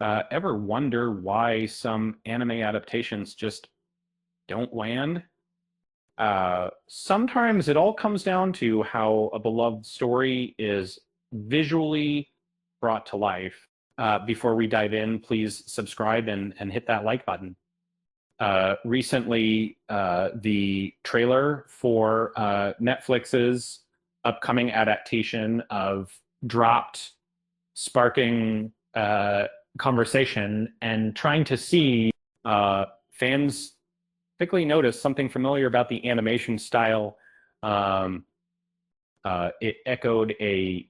Ever wonder why some anime adaptations just don't land? Sometimes it all comes down to how a beloved story is visually brought to life. Before we dive in, please subscribe and hit that like button. Recently, the trailer for Netflix's upcoming adaptation of dropped, sparking conversation and trying to see fans quickly noticed something familiar about the animation style. Um, it echoed a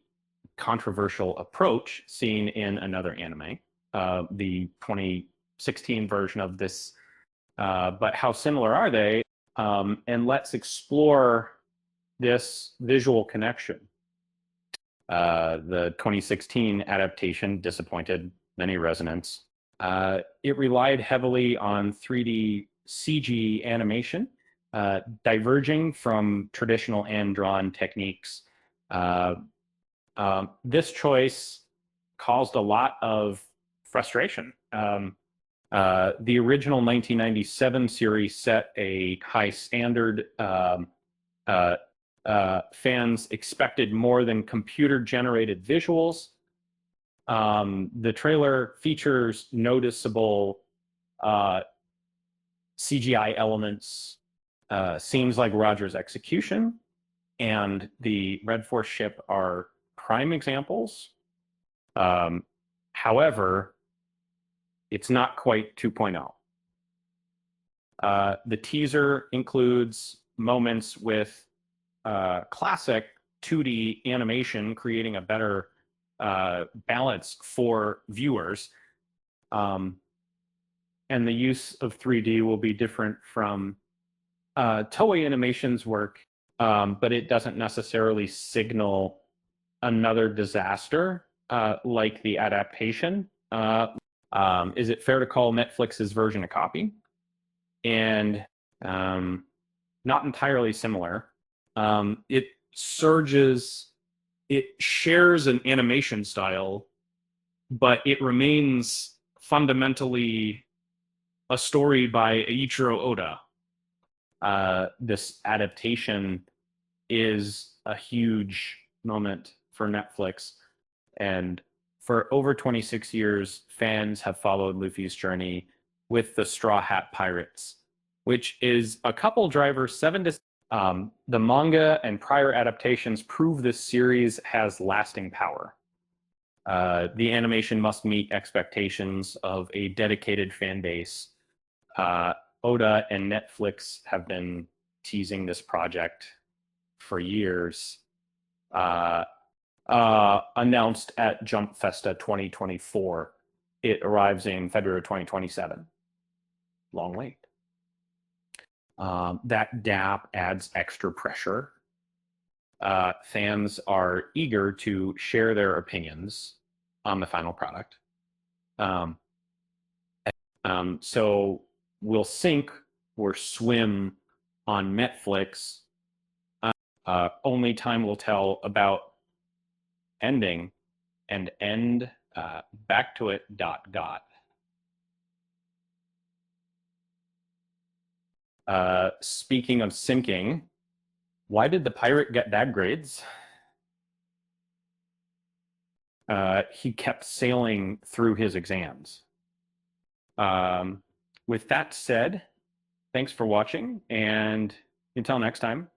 controversial approach seen in another anime, the 2016 version of this. But how similar are they? And let's explore this visual connection. The 2016 adaptation disappointed many resonance. It relied heavily on 3D CG animation, diverging from traditional hand-drawn techniques. Uh, this choice caused a lot of frustration. The original 1997 series set a high standard. Uh, Fans expected more than computer-generated visuals. The trailer features noticeable CGI elements, scenes like Roger's execution and the Red Force ship are prime examples. However, it's not quite 2.0. The teaser includes moments with classic 2D animation, creating a better balance for viewers. And the use of 3D will be different from Toei Animation's work, but it doesn't necessarily signal another disaster like the adaptation. Is it fair to call Netflix's version a copy? And not entirely similar. It surges, it shares an animation style, but it remains fundamentally a story by Eiichiro Oda. This adaptation is a huge moment for Netflix. And for over 26 years, fans have followed Luffy's journey with the Straw Hat Pirates, which is a couple driver 7 to the manga and prior adaptations prove this series has lasting power. The animation must meet expectations of a dedicated fan base. Oda and Netflix have been teasing this project for years. Announced at Jump Festa 2024. It arrives in February 2027. Long wait. That gap adds extra pressure. Fans are eager to share their opinions on the final product. So we'll sink or swim on Netflix. Only time will tell about ending and end back to it ... Speaking of sinking, why did the pirate get bad grades? He kept sailing through his exams. With that said, thanks for watching, and until next time.